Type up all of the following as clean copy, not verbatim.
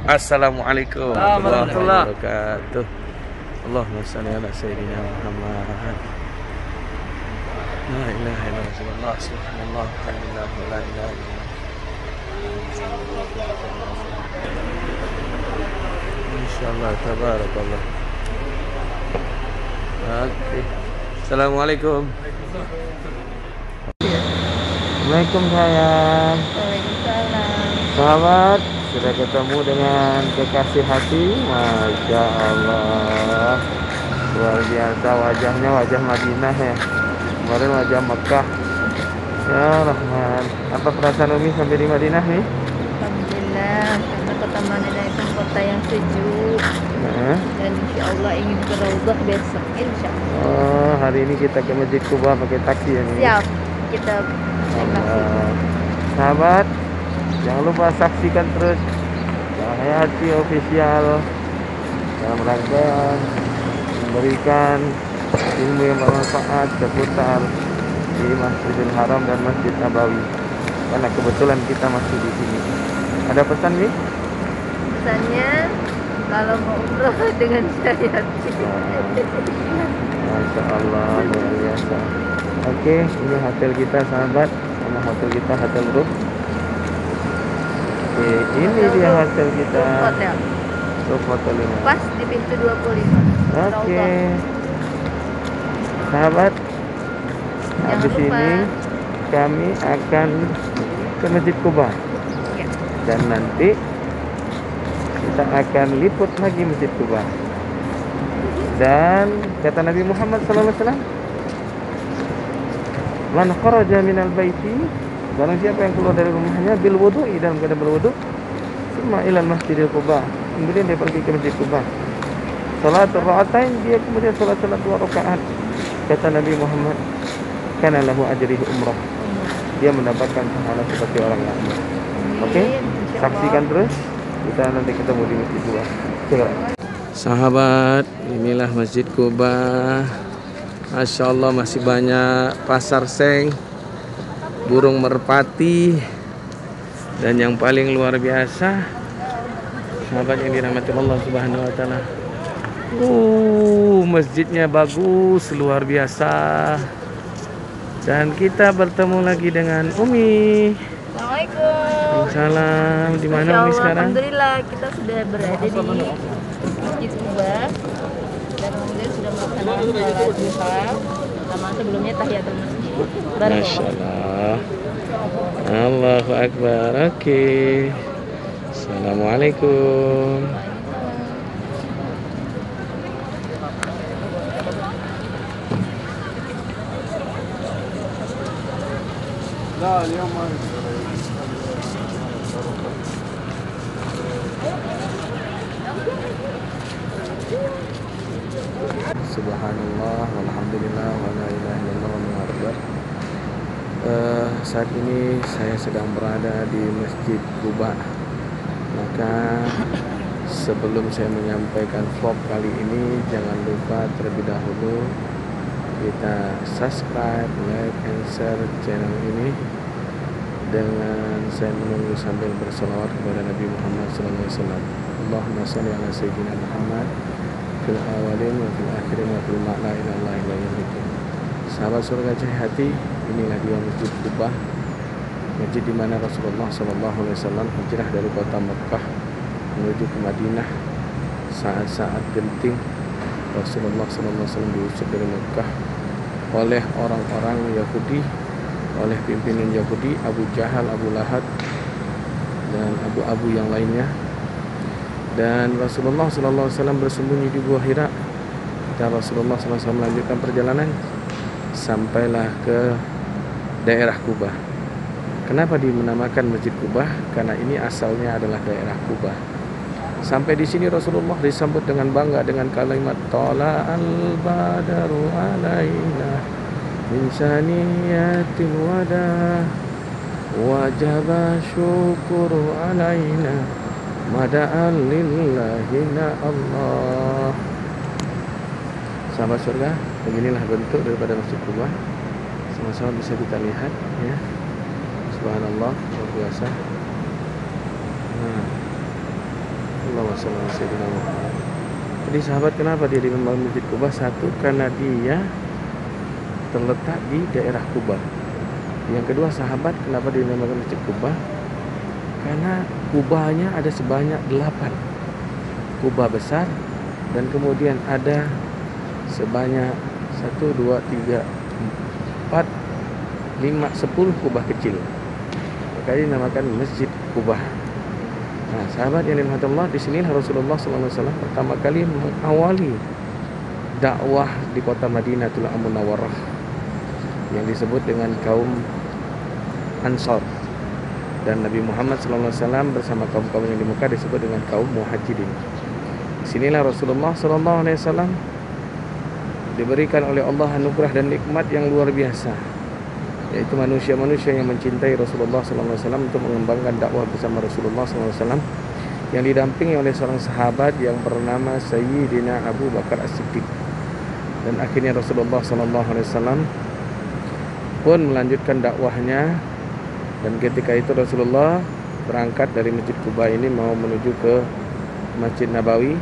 Assalamualaikum warahmatullahi wabarakatuh. Allahumma shalli ala sayyidina Muhammad. La ilaha illallah, subhanallah, alhamdulillah, la ilaha illallah. Insyaallah, tabarakallah. Oke. Assalamualaikum. Assalamualaikum sayang. Waalaikumsalam. Sahabat, sudah ketemu dengan kekasih hati. Masya Allah, luar biasa wajahnya, wajah Madinah ya. Kemarin wajah Mekah. Ya Rahman, apa perasaan Umi sampai di Madinah nih? Alhamdulillah, karena kota Madinah itu kota yang sejuk. Dan insya Allah ingin ke Raudhah besok, insya Allah. Oh, hari ini kita ke Masjid Kuba pakai taksi ya nih. Siap, kita naik taksi. Sahabat, jangan lupa saksikan terus Hayati Official dalam rangkaian memberikan ilmu yang bermanfaat seputar di Masjidil Haram dan Masjid Nabawi. Karena kebetulan kita masih di sini. Ada pesan nih? Pesannya, kalau mau umroh dengan saya. Masya Allah, luar biasa. Oke, ini hotel kita sahabat. Nama hotel kita Hotel Roof. Oke, ini dia hotel kita. Hotel. Roof Hotel ini. Pas di pintu 25. Oke. Sahabat, habis ini kami akan ke Masjid Kuba. Ya. Dan nanti kita akan liput lagi Masjid Kuba. Dan kata Nabi Muhammad SAW, man kharaja minal baiti, barang siapa yang keluar dari rumahnya bil wudu'i, dalam keadaan berwudu, summa ilal Masjidil Kuba, kemudian dia pergi ke Masjid Kuba, salatul ra'atain, dia kemudian salat 2 rakaat. Kata Nabi Muhammad, kana lahu ajrihi umrah, dia mendapatkan pahala seperti orang yang umrah. Oke, saksikan terus. Kita nanti ketemu di Masjid Kuba. Sahabat, inilah Masjid Kuba. Masya Allah, masih banyak pasar seng, burung merpati, dan yang paling luar biasa, sahabat yang dirahmati Allah Subhanahu wa Ta'ala, masjidnya bagus, luar biasa. Dan kita bertemu lagi dengan Umi. Assalamualaikum. Salam. Di mana Umi sekarang? Alhamdulillah, kita sudah berada di Masjid Kuba dan kemudian sudah melaksanakan sholat duha. Sama sebelumnya tahiyatul masjid. Masya Allah. Allahu Akbar. Oke. Assalamualaikum. Subhanallah, walhamdulillah, wa la ilaha illallah, wallahu akbar. Saat ini saya sedang berada di Masjid Kuba. Maka sebelum saya menyampaikan vlog kali ini, jangan lupa terlebih dahulu kita subscribe, like, and share channel ini dengan saya menunggu sambil berselawat kepada Nabi Muhammad SAW. Allahumma shalli ala sayyidina Muhammad fil awalin wa fil akhirin wa fil ma'la ilallahi la yamikin. Sahabat surga cahaya hati, inilah dia Masjid Kuba, masjid di mana Rasulullah SAW hijrah dari kota Mekah menuju ke Madinah. Saat-saat genting Rasulullah SAW diusir dari Mekah oleh orang-orang Yahudi, oleh pimpinan Yahudi Abu Jahal, Abu Lahab, dan abu-abu yang lainnya. Dan Rasulullah SAW bersembunyi di Gua Hira. Dan Rasulullah SAW melanjutkan perjalanan sampailah ke daerah Kuba. Kenapa dinamakan Masjid Kuba? Karena ini asalnya adalah daerah Kuba. Sampai di sini Rasulullah disambut dengan bangga dengan kalimat Tala al-badaru alaina min saniyatil wada wajaba syukuru alaina mada'an lillahina Allah. Sahabat surga, beginilah bentuk daripada Masjid Kuba. Sama-sama bisa kita lihat ya. Subhanallah, luar biasa. Allahumma shalli ala sayyidina Muhammad. Jadi sahabat, kenapa dia membangun Masjid Kubah? Satu, karena dia terletak di daerah Kubah. Yang kedua sahabat, kenapa dia dinamakan Masjid Kubah? Karena kubahnya ada sebanyak 8 kubah besar, dan kemudian ada sebanyak 1, 2, 3, 4, 5, 10 kubah kecil. Makanya dinamakan Masjid Kubah. Nah, sahabat yang dirahmati Allah, di sini Rasulullah SAW pertama kali mengawali dakwah di kota Madinatul Munawwarah yang disebut dengan kaum Ansar. Dan Nabi Muhammad SAW bersama kaum-kaum yang di Mekah disebut dengan kaum Muhajirin. Disinilah Rasulullah SAW diberikan oleh Allah anugerah dan nikmat yang luar biasa, yaitu manusia-manusia yang mencintai Rasulullah SAW untuk mengembangkan dakwah bersama Rasulullah SAW, yang didampingi oleh seorang sahabat yang bernama Sayyidina Abu Bakar As-Siddiq. Dan akhirnya Rasulullah SAW pun melanjutkan dakwahnya. Dan ketika itu Rasulullah berangkat dari Masjid Kubah ini mau menuju ke Masjid Nabawi,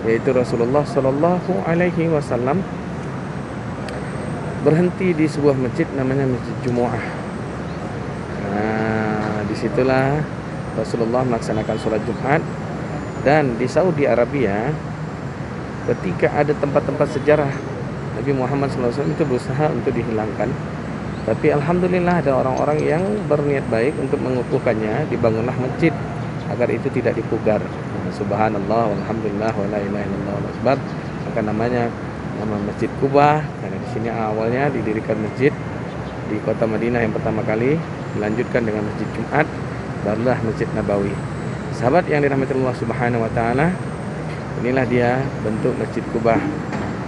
yaitu Rasulullah Shallallahu Alaihi Wasallam berhenti di sebuah masjid namanya Masjid Jumu'ah. Nah, disitulah Rasulullah melaksanakan sholat Jumat. Dan di Saudi Arabia, ketika ada tempat-tempat sejarah Nabi Muhammad SAW itu berusaha untuk dihilangkan, tapi alhamdulillah ada orang-orang yang berniat baik untuk mengukuhkannya, dibangunlah masjid agar itu tidak dipugar. Subhanallah walhamdulillah wa la ilaha illallah wallahu akbar. Maka namanya nama Masjid Kubah karena di sini awalnya didirikan masjid di kota Madinah yang pertama kali, dilanjutkan dengan Masjid Jumat, barulah Masjid Nabawi. Sahabat yang dirahmati Allah Subhanahu wa taala, inilah dia bentuk Masjid Kubah.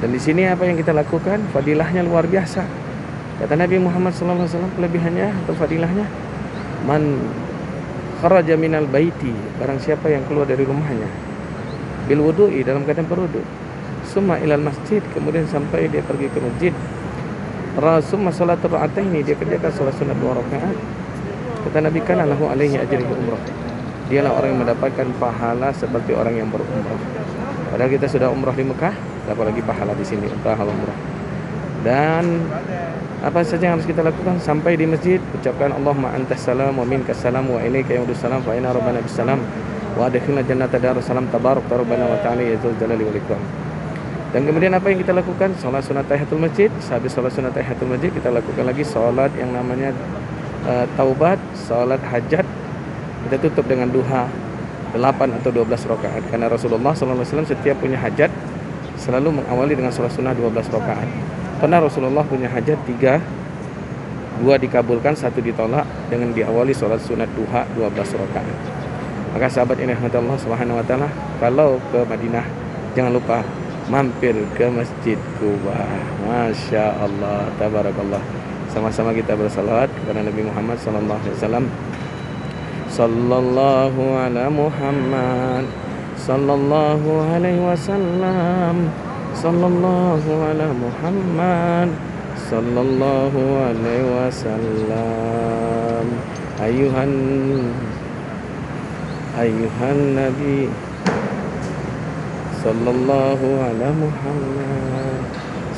Dan di sini apa yang kita lakukan? Fadilahnya luar biasa. Kata Nabi Muhammad SAW, kelebihannya atau fadilahnya, man kharaja minal baiti, barang siapa yang keluar dari rumahnya, bil wudu'i, dalam keadaan berwudu, summa ilal masjid, kemudian sampai dia pergi ke masjid, summa salatul ra'ataini, dia kerjakan salat sunat 2 rakaat, kata Nabi, kana lahu alaihi ajri umrah, dialah orang yang mendapatkan pahala seperti orang yang berumrah. Padahal kita sudah umrah di Mekah, apalagi pahala di sini, pahala umrah. Dan apa saja yang harus kita lakukan? Sampai di masjid, ucapkan Allahumma antas salam wa minkas salam wa ilaika yaudus salam fa inna rabbana bis salam wa adkhilna jannata darussalam tabarak rabbana wa ta'ala ya dzul jalali wal ikram. Dan kemudian apa yang kita lakukan? Salat sunat tahiyatul masjid. Sehabis salat sunat tahiyatul masjid, kita lakukan lagi salat yang namanya taubat, salat hajat. Kita tutup dengan duha 8 atau 12 rakaat. Karena Rasulullah SAW setiap punya hajat selalu mengawali dengan salat sunnah 12 rakaat. Pernah Rasulullah punya hajat 3, 2 dikabulkan, 1 ditolak dengan diawali sholat sunat duha 12 rakaat. Maka sahabat ini Allah Subhanahu wa taala, kalau ke Madinah jangan lupa mampir ke Masjid Kubah. Masya Allah, tabarakallah. Sama-sama kita bersalawat kepada Nabi Muhammad sallallahu alaihi wasallam. Sallallahu ala Muhammad sallallahu alaihi wasallam. Sallallahu ala Muhammad sallallahu alaihi wasallam. Ayuhan Nabi sallallahu ala Muhammad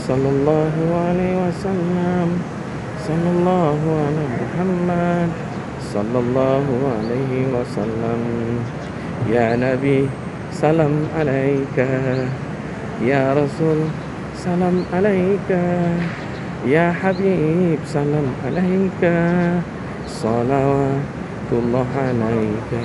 sallallahu alaihi wasallam. Sallallahu ala Muhammad sallallahu alaihi wasallam. Ya Nabi, salam alaika. Ya Rasul, salam alaika. Ya Habib, salam alaika. Salawatullah alaika.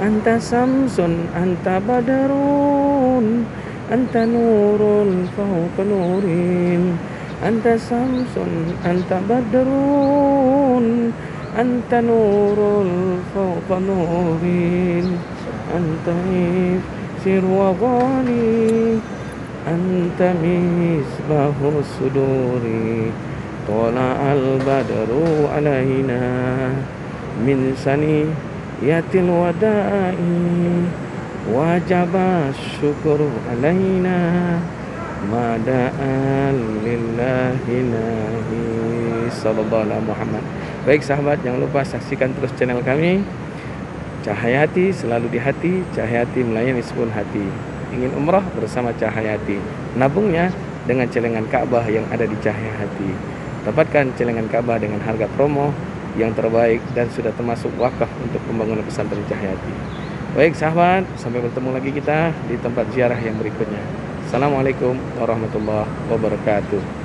Anta samsun, anta badarun, anta nurun fawqa nurin. Anta samsun, anta badarun, anta nurun fawqa nurin. Anta ifsir wa ghani, anta misbahu suduri. Tola al-badru alaina min saniyatil wada'i, wajaba syukru alaina mada'an lillahi nahi. Sallallahu alaihi Muhammad. Baik sahabat, jangan lupa saksikan terus channel kami Cahayati selalu di hati, Cahayati melayani sepenuh hati. Ingin umrah bersama Cahayati. Nabungnya dengan celengan Ka'bah yang ada di Cahayati. Dapatkan celengan Ka'bah dengan harga promo yang terbaik dan sudah termasuk wakaf untuk pembangunan pesantren Cahayati. Baik sahabat, sampai bertemu lagi kita di tempat ziarah yang berikutnya. Assalamualaikum warahmatullahi wabarakatuh.